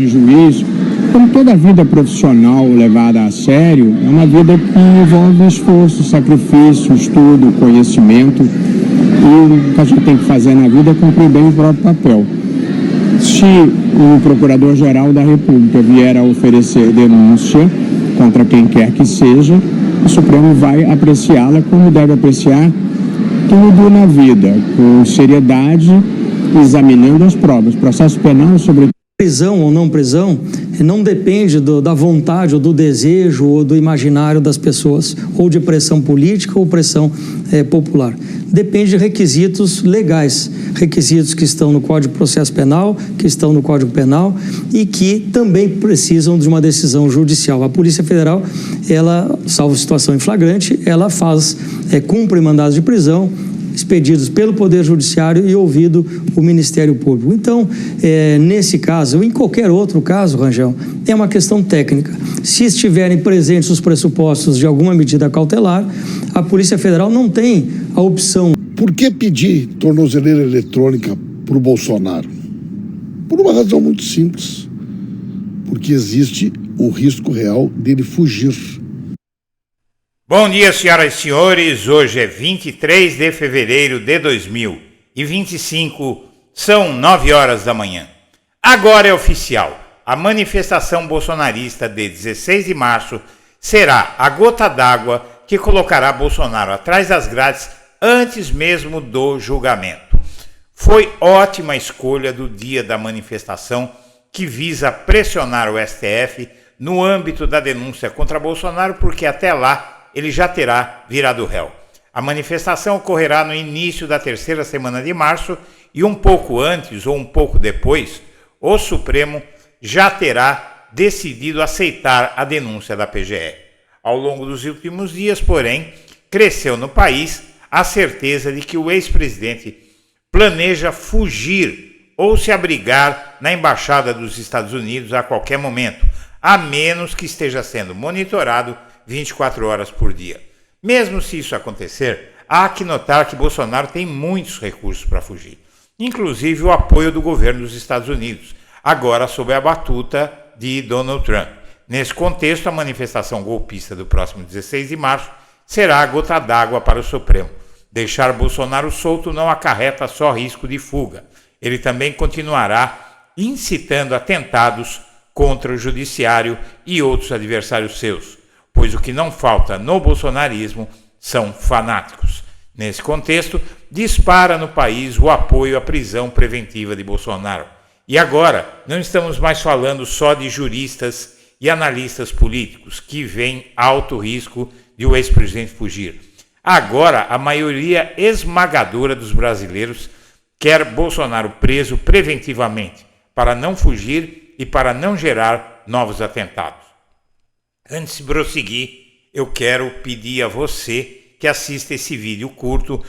de juiz, como toda vida profissional levada a sério, é uma vida que envolve esforço, sacrifício, estudo, conhecimento. E o que a gente tem que fazer na vida é cumprir bem o próprio papel. Se o Procurador-Geral da República vier a oferecer denúncia contra quem quer que seja, o Supremo vai apreciá-la como deve apreciar tudo na vida, com seriedade, examinando as provas. Processo penal, sobretudo. Prisão ou não prisão não depende da vontade ou do desejo ou do imaginário das pessoas, ou de pressão política ou pressão popular. Depende de requisitos legais, requisitos que estão no Código de Processo Penal, que estão no Código Penal e que também precisam de uma decisão judicial. A Polícia Federal, ela, salvo situação em flagrante, ela cumpre mandados de prisão expedidos pelo Poder Judiciário e ouvido o Ministério Público. Então, nesse caso, ou em qualquer outro caso, Rangel, é uma questão técnica. Se estiverem presentes os pressupostos de alguma medida cautelar, a Polícia Federal não tem a opção. Por que pedir tornozeleira eletrônica para o Bolsonaro? Por uma razão muito simples. Porque existe o risco real dele fugir. Bom dia, senhoras e senhores. Hoje é 23 de fevereiro de 2025, são 9 horas da manhã. Agora é oficial, a manifestação bolsonarista de 16 de março será a gota d'água que colocará Bolsonaro atrás das grades antes mesmo do julgamento. Foi ótima a escolha do dia da manifestação, que visa pressionar o STF no âmbito da denúncia contra Bolsonaro, porque até lá ele já terá virado réu. A manifestação ocorrerá no início da terceira semana de março e um pouco antes ou um pouco depois, o Supremo já terá decidido aceitar a denúncia da PGR. Ao longo dos últimos dias, porém, cresceu no país a certeza de que o ex-presidente planeja fugir ou se abrigar na Embaixada dos Estados Unidos a qualquer momento, a menos que esteja sendo monitorado 24 horas por dia. Mesmo se isso acontecer, há que notar que Bolsonaro tem muitos recursos para fugir, inclusive o apoio do governo dos Estados Unidos, agora sob a batuta de Donald Trump. Nesse contexto, a manifestação golpista do próximo 16 de março será a gota d'água para o Supremo. Deixar Bolsonaro solto não acarreta só risco de fuga. Ele também continuará incitando atentados contra o judiciário e outros adversários seus, pois o que não falta no bolsonarismo são fanáticos. Nesse contexto, dispara no país o apoio à prisão preventiva de Bolsonaro. E agora, não estamos mais falando só de juristas e analistas políticos que veem alto risco de o ex-presidente fugir. Agora, a maioria esmagadora dos brasileiros quer Bolsonaro preso preventivamente, para não fugir e para não gerar novos atentados. Antes de prosseguir, eu quero pedir a você que assista esse vídeo curto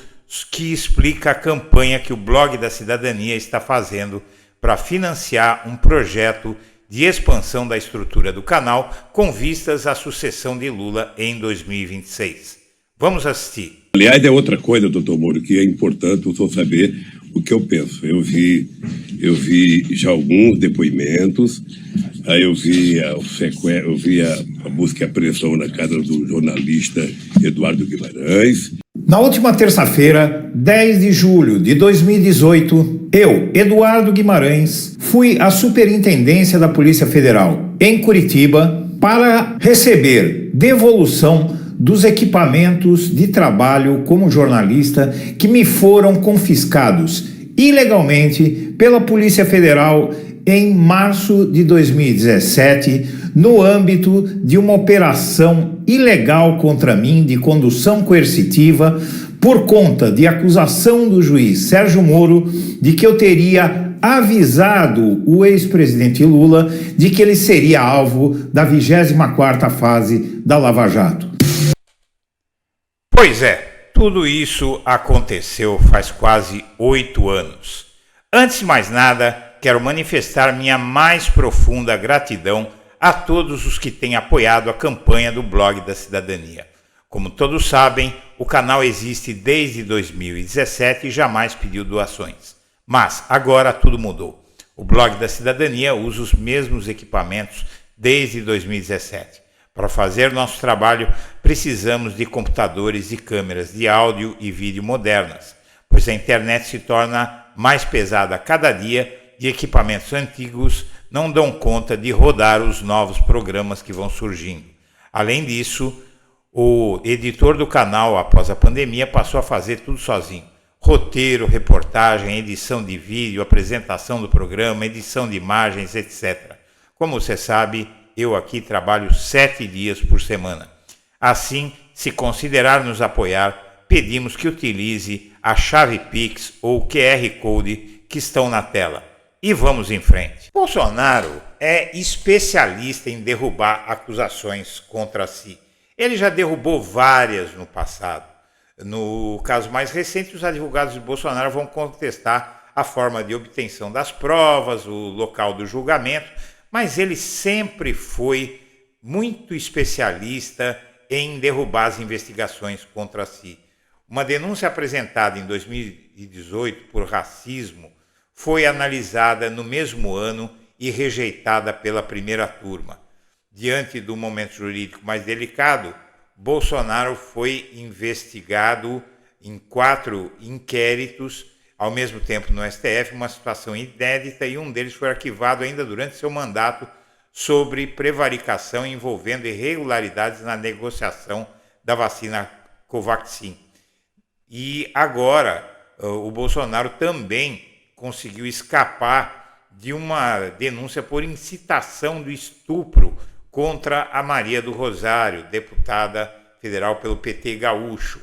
que explica a campanha que o Blog da Cidadania está fazendo para financiar um projeto de expansão da estrutura do canal com vistas à sucessão de Lula em 2026. Vamos assistir. Aliás, é outra coisa, doutor Moro, que é importante o senhor saber o que eu penso. Eu vi já alguns depoimentos, aí eu vi a busca e apreensão na casa do jornalista Eduardo Guimarães. Na última terça-feira, 10 de julho de 2018, eu, Eduardo Guimarães, fui à Superintendência da Polícia Federal, em Curitiba, para receber devolução dos equipamentos de trabalho como jornalista que me foram confiscados ilegalmente pela Polícia Federal em março de 2017, no âmbito de uma operação ilegal contra mim de condução coercitiva por conta de acusação do juiz Sérgio Moro de que eu teria avisado o ex-presidente Lula de que ele seria alvo da 24ª fase da Lava Jato. Pois é, tudo isso aconteceu faz quase 8 anos. Antes de mais nada, quero manifestar minha mais profunda gratidão a todos os que têm apoiado a campanha do Blog da Cidadania. Como todos sabem, o canal existe desde 2017 e jamais pediu doações. Mas agora tudo mudou. O Blog da Cidadania usa os mesmos equipamentos desde 2017. Para fazer nosso trabalho, precisamos de computadores e câmeras de áudio e vídeo modernas, pois a internet se torna mais pesada a cada dia e equipamentos antigos não dão conta de rodar os novos programas que vão surgindo. Além disso, o editor do canal, após a pandemia, passou a fazer tudo sozinho. Roteiro, reportagem, edição de vídeo, apresentação do programa, edição de imagens, etc. Como você sabe, eu aqui trabalho 7 dias por semana. Assim, se considerar nos apoiar, pedimos que utilize a chave Pix ou QR Code que estão na tela. E vamos em frente. Bolsonaro é especialista em derrubar acusações contra si. Ele já derrubou várias no passado. No caso mais recente, os advogados de Bolsonaro vão contestar a forma de obtenção das provas, o local do julgamento, mas ele sempre foi muito especialista em derrubar as investigações contra si. Uma denúncia apresentada em 2018 por racismo foi analisada no mesmo ano e rejeitada pela primeira turma. Diante do momento jurídico mais delicado, Bolsonaro foi investigado em 4 inquéritos ao mesmo tempo no STF, uma situação inédita, e um deles foi arquivado ainda durante seu mandato sobre prevaricação envolvendo irregularidades na negociação da vacina Covaxin. E agora o Bolsonaro também conseguiu escapar de uma denúncia por incitação do estupro contra a Maria do Rosário, deputada federal pelo PT gaúcho.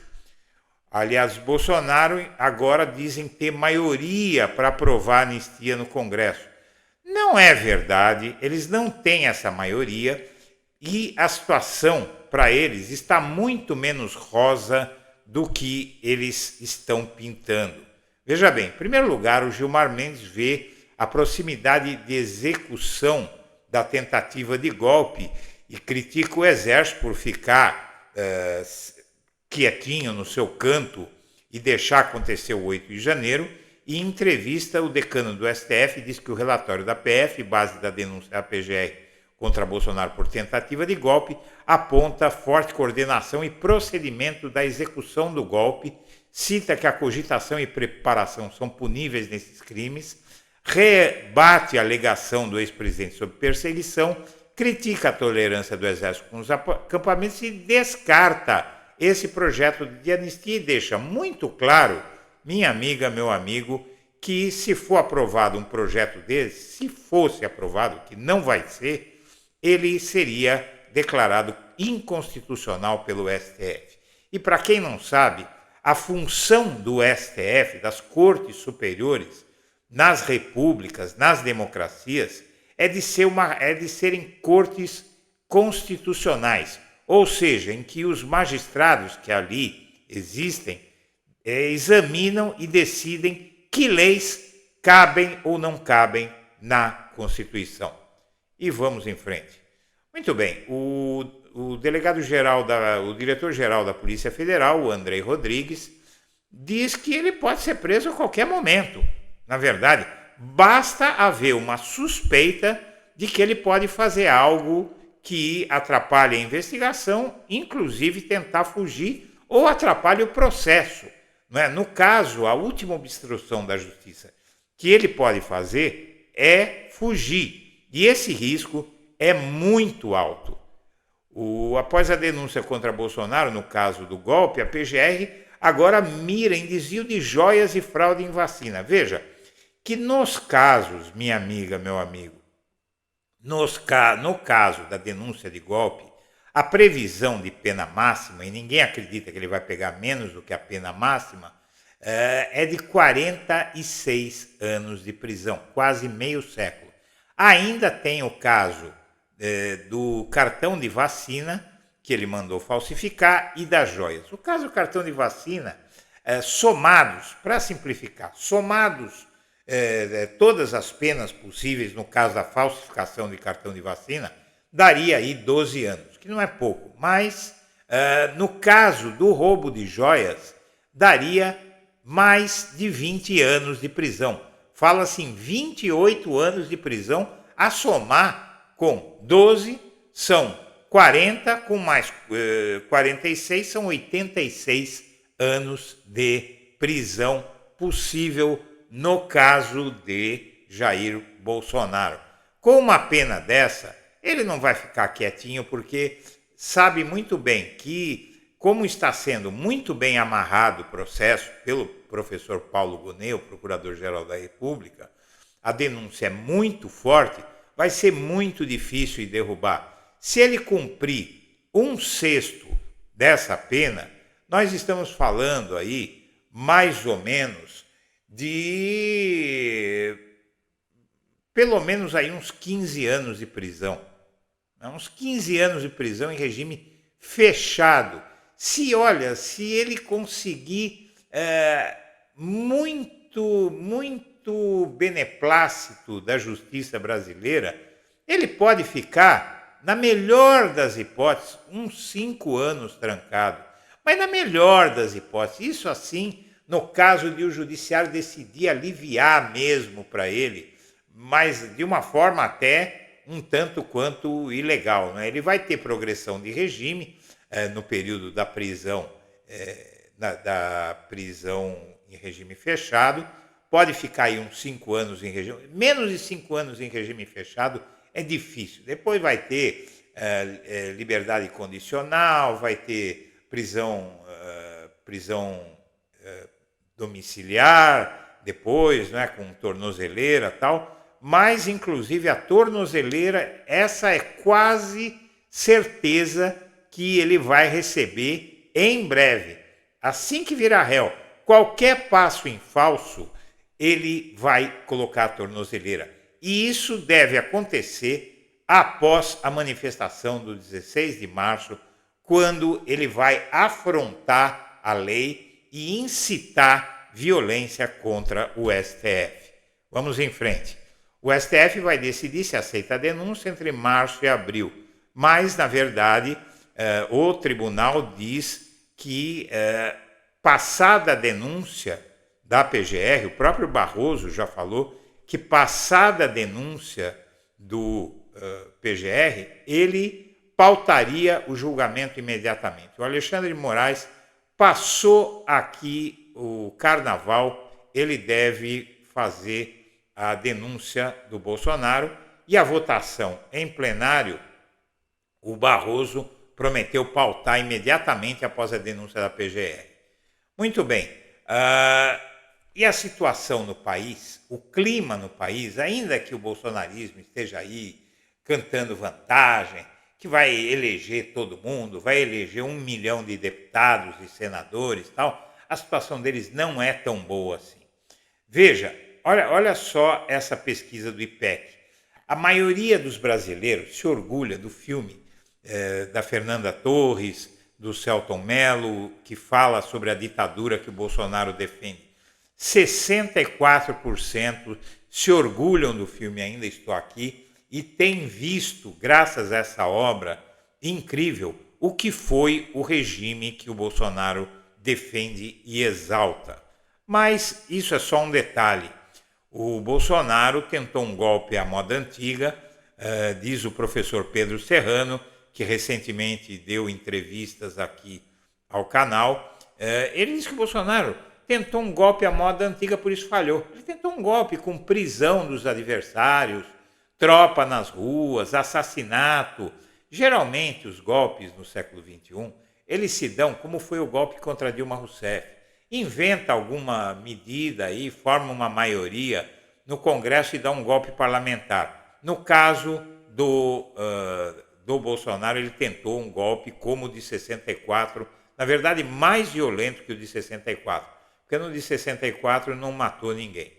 Aliás, Bolsonaro agora dizem ter maioria para aprovar a anistia no Congresso. Não é verdade, eles não têm essa maioria e a situação para eles está muito menos rosa do que eles estão pintando. Veja bem, em primeiro lugar, o Gilmar Mendes vê a proximidade de execução da tentativa de golpe e critica o Exército por ficar quietinho no seu canto e deixar acontecer o 8 de janeiro. E em entrevista, o decano do STF diz que o relatório da PF, base da denúncia da PGR contra Bolsonaro por tentativa de golpe, aponta forte coordenação e procedimento da execução do golpe, cita que a cogitação e preparação são puníveis nesses crimes, rebate a alegação do ex-presidente sobre perseguição, critica a tolerância do Exército com os acampamentos e descarta esse projeto de anistia e deixa muito claro, minha amiga, meu amigo, que se for aprovado um projeto desse, se fosse aprovado, que não vai ser, ele seria declarado inconstitucional pelo STF. E para quem não sabe, a função do STF, das cortes superiores, nas repúblicas, nas democracias, é de serem cortes constitucionais, ou seja, em que os magistrados que ali existem examinam e decidem que leis cabem ou não cabem na Constituição. E vamos em frente. Muito bem, o diretor-geral da Polícia Federal, o Andrei Rodrigues, diz que ele pode ser preso a qualquer momento. Na verdade, basta haver uma suspeita de que ele pode fazer algo que atrapalhe a investigação, inclusive tentar fugir ou atrapalhe o processo. Não é? No caso, a última obstrução da justiça que ele pode fazer é fugir. E esse risco é muito alto. Após a denúncia contra Bolsonaro, no caso do golpe, a PGR agora mira em desvio de joias e fraude em vacina. Veja que nos casos, minha amiga, meu amigo, no caso da denúncia de golpe, a previsão de pena máxima, e ninguém acredita que ele vai pegar menos do que a pena máxima, é de 46 anos de prisão, quase meio século. Ainda tem o caso do cartão de vacina, que ele mandou falsificar, e das joias. O caso do cartão de vacina, somados, para simplificar, todas as penas possíveis no caso da falsificação de cartão de vacina, daria aí 12 anos, que não é pouco, mas no caso do roubo de joias, daria mais de 20 anos de prisão. Fala-se em 28 anos de prisão, a somar com 12, são 40, com mais 46, são 86 anos de prisão possível no caso de Jair Bolsonaro. Com uma pena dessa, ele não vai ficar quietinho, porque sabe muito bem que, como está sendo muito bem amarrado o processo pelo professor Paulo Gonet, o Procurador-Geral da República, a denúncia é muito forte, vai ser muito difícil de derrubar. Se ele cumprir 1/6 dessa pena, nós estamos falando aí, mais ou menos, de pelo menos aí uns 15 anos de prisão. Uns 15 anos de prisão em regime fechado. Se ele conseguir muito beneplácito da justiça brasileira, ele pode ficar, na melhor das hipóteses, uns 5 anos trancado. Mas na melhor das hipóteses, isso assim, no caso de o judiciário decidir aliviar mesmo para ele, mas de uma forma até um tanto quanto ilegal, né? Ele vai ter progressão de regime no período da prisão, da prisão em regime fechado, pode ficar aí uns 5 anos em regime, menos de 5 anos em regime fechado é difícil. Depois vai ter liberdade condicional, vai ter prisão domiciliar, depois, né, com tornozeleira e tal, mas inclusive a tornozeleira, essa é quase certeza que ele vai receber em breve. Assim que virar réu, qualquer passo em falso, ele vai colocar a tornozeleira. E isso deve acontecer após a manifestação do 16 de março, quando ele vai afrontar a lei e incitar violência contra o STF. Vamos em frente. O STF vai decidir se aceita a denúncia entre março e abril, mas, na verdade, o tribunal diz que, passada a denúncia da PGR, o próprio Barroso já falou que, passada a denúncia do PGR, ele pautaria o julgamento imediatamente. O Alexandre de Moraes passou aqui o carnaval, ele deve fazer a denúncia do Bolsonaro e a votação em plenário, o Barroso prometeu pautar imediatamente após a denúncia da PGR. Muito bem. E a situação no país, o clima no país, ainda que o bolsonarismo esteja aí cantando vantagem, que vai eleger todo mundo, vai eleger 1 milhão de deputados e senadores e tal, a situação deles não é tão boa assim. Veja, olha só essa pesquisa do IPEC. A maioria dos brasileiros se orgulha do filme da Fernanda Torres, do Selton Mello, que fala sobre a ditadura que o Bolsonaro defende. 64% se orgulham do filme Ainda Estou Aqui e têm visto, graças a essa obra incrível, o que foi o regime que o Bolsonaro defende e exalta. Mas isso é só um detalhe. O Bolsonaro tentou um golpe à moda antiga, diz o professor Pedro Serrano, que recentemente deu entrevistas aqui ao canal. Ele disse que o Bolsonaro tentou um golpe à moda antiga, por isso falhou. Ele tentou um golpe com prisão dos adversários, tropa nas ruas, assassinato. Geralmente os golpes no século XXI, eles se dão como foi o golpe contra Dilma Rousseff. Inventa alguma medida aí, forma uma maioria no Congresso e dá um golpe parlamentar. No caso do Bolsonaro, ele tentou um golpe como o de 64, na verdade mais violento que o de 64, porque no de 64 não matou ninguém.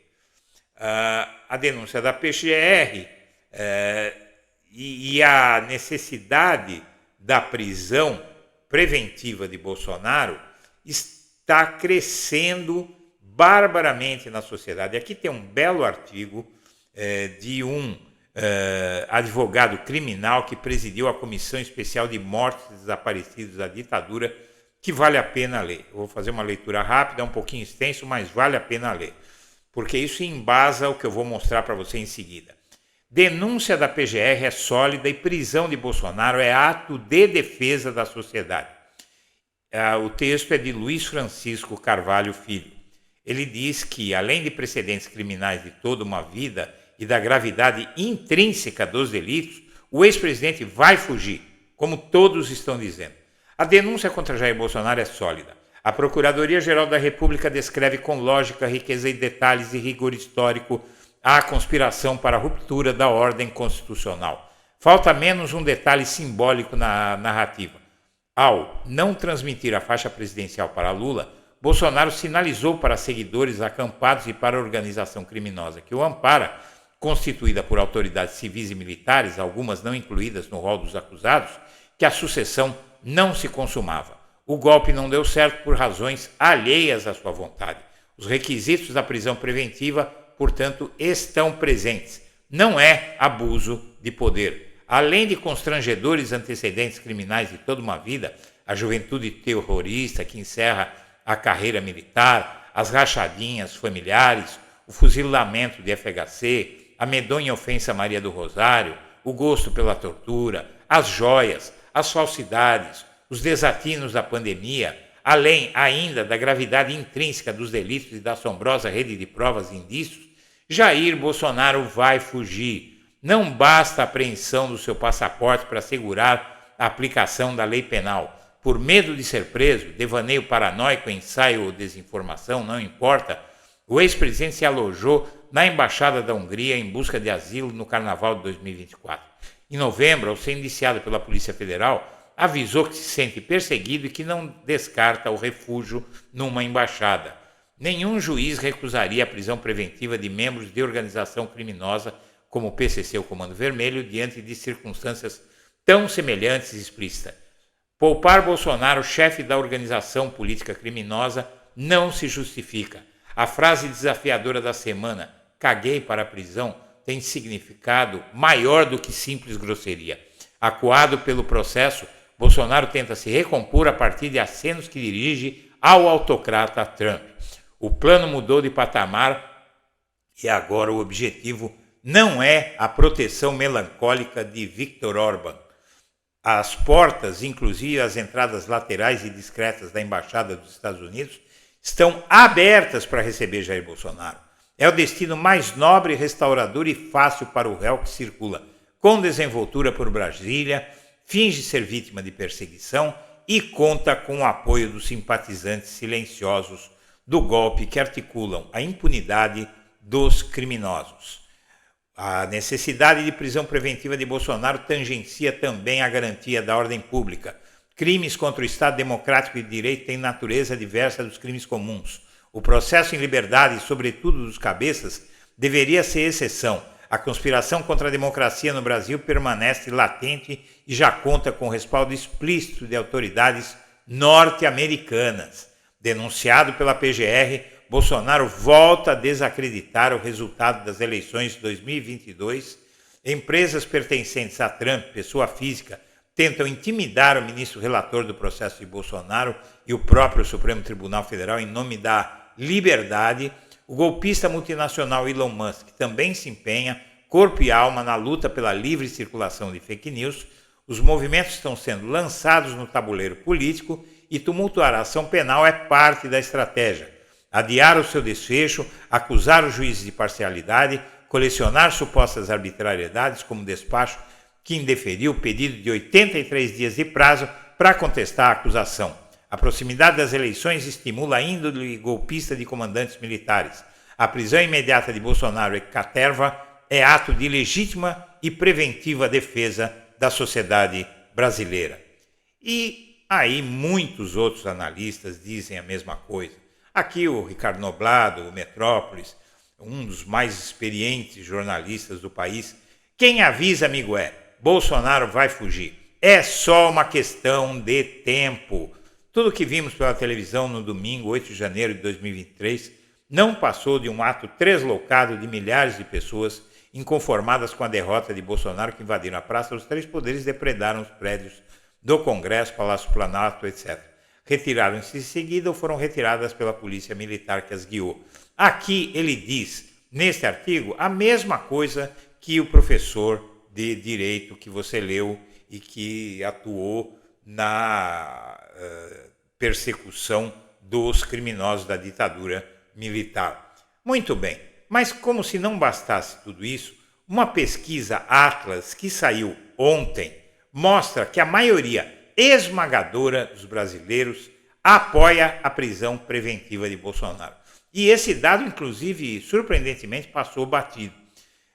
A denúncia da PGR e a necessidade da prisão preventiva de Bolsonaro está crescendo barbaramente na sociedade. Aqui tem um belo artigo de um advogado criminal que presidiu a Comissão Especial de Mortes e Desaparecidos da Ditadura, que vale a pena ler. Eu vou fazer uma leitura rápida, um pouquinho extenso, mas vale a pena ler. porque isso embasa o que eu vou mostrar para você em seguida. Denúncia da PGR é sólida e prisão de Bolsonaro é ato de defesa da sociedade. O texto é de Luiz Francisco Carvalho Filho. Ele diz que, além de precedentes criminais de toda uma vida e da gravidade intrínseca dos delitos, o ex-presidente vai fugir, como todos estão dizendo. A denúncia contra Jair Bolsonaro é sólida. A Procuradoria-Geral da República descreve com lógica, riqueza de detalhes e rigor histórico a conspiração para a ruptura da ordem constitucional. Falta menos um detalhe simbólico na narrativa. Ao não transmitir a faixa presidencial para Lula, Bolsonaro sinalizou para seguidores acampados e para a organização criminosa que o ampara, constituída por autoridades civis e militares, algumas não incluídas no rol dos acusados, que a sucessão não se consumava. O golpe não deu certo por razões alheias à sua vontade. Os requisitos da prisão preventiva, portanto, estão presentes. Não é abuso de poder. Além de constrangedores antecedentes criminais de toda uma vida, a juventude terrorista que encerra a carreira militar, as rachadinhas familiares, o fuzilamento de FHC, a medonha ofensa a Maria do Rosário, o gosto pela tortura, as joias, as falsidades, os desatinos da pandemia, além ainda da gravidade intrínseca dos delitos e da assombrosa rede de provas e indícios, Jair Bolsonaro vai fugir. Não basta a apreensão do seu passaporte para assegurar a aplicação da lei penal. Por medo de ser preso, devaneio paranoico, ensaio ou desinformação, não importa, o ex-presidente se alojou na Embaixada da Hungria em busca de asilo no Carnaval de 2024. Em novembro, ao ser indiciado pela Polícia Federal, avisou que se sente perseguido e que não descarta o refúgio numa embaixada. Nenhum juiz recusaria a prisão preventiva de membros de organização criminosa como o PCC ou Comando Vermelho diante de circunstâncias tão semelhantes e explícitas. Poupar Bolsonaro, chefe da organização política criminosa, não se justifica. A frase desafiadora da semana, caguei para a prisão, tem significado maior do que simples grosseria. Acuado pelo processo, Bolsonaro tenta se recompor a partir de acenos que dirige ao autocrata Trump. O plano mudou de patamar e agora o objetivo não é a proteção melancólica de Viktor Orbán. As portas, inclusive as entradas laterais e discretas da Embaixada dos Estados Unidos, estão abertas para receber Jair Bolsonaro. É o destino mais nobre, restaurador e fácil para o réu que circula com desenvoltura por Brasília, finge ser vítima de perseguição e conta com o apoio dos simpatizantes silenciosos do golpe que articulam a impunidade dos criminosos. A necessidade de prisão preventiva de Bolsonaro tangencia também a garantia da ordem pública. Crimes contra o Estado Democrático e de Direito têm natureza diversa dos crimes comuns. O processo em liberdade, sobretudo dos cabeças, deveria ser exceção. A conspiração contra a democracia no Brasil permanece latente e já conta com respaldo explícito de autoridades norte-americanas. Denunciado pela PGR, Bolsonaro volta a desacreditar o resultado das eleições de 2022. Empresas pertencentes a Trump, pessoa física, tentam intimidar o ministro relator do processo de Bolsonaro e o próprio Supremo Tribunal Federal em nome da liberdade. O golpista multinacional Elon Musk também se empenha, corpo e alma, na luta pela livre circulação de fake news. Os movimentos estão sendo lançados no tabuleiro político e tumultuar a ação penal é parte da estratégia. Adiar o seu desfecho, acusar os juízes de parcialidade, colecionar supostas arbitrariedades como despacho que indeferiu o pedido de 83 dias de prazo para contestar a acusação. A proximidade das eleições estimula a índole golpista de comandantes militares. A prisão imediata de Bolsonaro e Caterva é ato de legítima e preventiva defesa da sociedade brasileira. E aí muitos outros analistas dizem a mesma coisa. Aqui o Ricardo Noblado, o Metrópolis, um dos mais experientes jornalistas do país. Quem avisa, amigo, Bolsonaro vai fugir. É só uma questão de tempo. Tudo que vimos pela televisão no domingo, 8 de janeiro de 2023, não passou de um ato translocado de milhares de pessoas inconformadas com a derrota de Bolsonaro, que invadiram a Praça dos Três Poderes e depredaram os prédios do Congresso, Palácio Planalto, etc. retiraram-se em seguida ou foram retiradas pela polícia militar que as guiou. Aqui ele diz, neste artigo, a mesma coisa que o professor de direito que você leu e que atuou na persecução dos criminosos da ditadura militar. Muito bem, mas como se não bastasse tudo isso, uma pesquisa Atlas que saiu ontem mostra que a maioria esmagadora dos brasileiros apoia a prisão preventiva de Bolsonaro. E esse dado, inclusive, surpreendentemente, passou batido.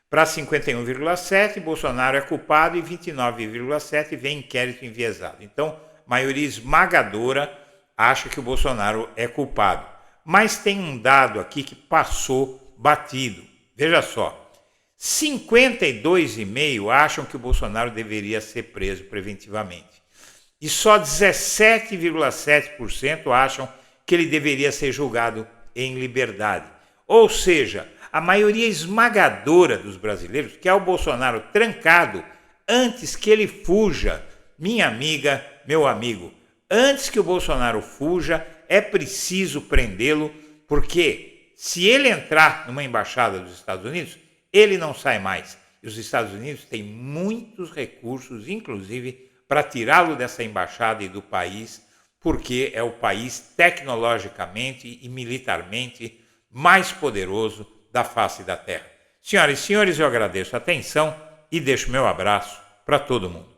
Para 51,7%, Bolsonaro é culpado e 29,7% vem inquérito enviesado. Então, maioria esmagadora acha que o Bolsonaro é culpado. Mas tem um dado aqui que passou batido. Veja só, 52,5% acham que o Bolsonaro deveria ser preso preventivamente. E só 17,7% acham que ele deveria ser julgado em liberdade. Ou seja, a maioria esmagadora dos brasileiros quer o Bolsonaro trancado antes que ele fuja. Minha amiga, meu amigo, antes que o Bolsonaro fuja, é preciso prendê-lo, porque se ele entrar numa embaixada dos Estados Unidos, ele não sai mais. E os Estados Unidos têm muitos recursos, inclusive, para tirá-lo dessa embaixada e do país, porque é o país tecnologicamente e militarmente mais poderoso da face da Terra. Senhoras e senhores, eu agradeço a atenção e deixo meu abraço para todo mundo.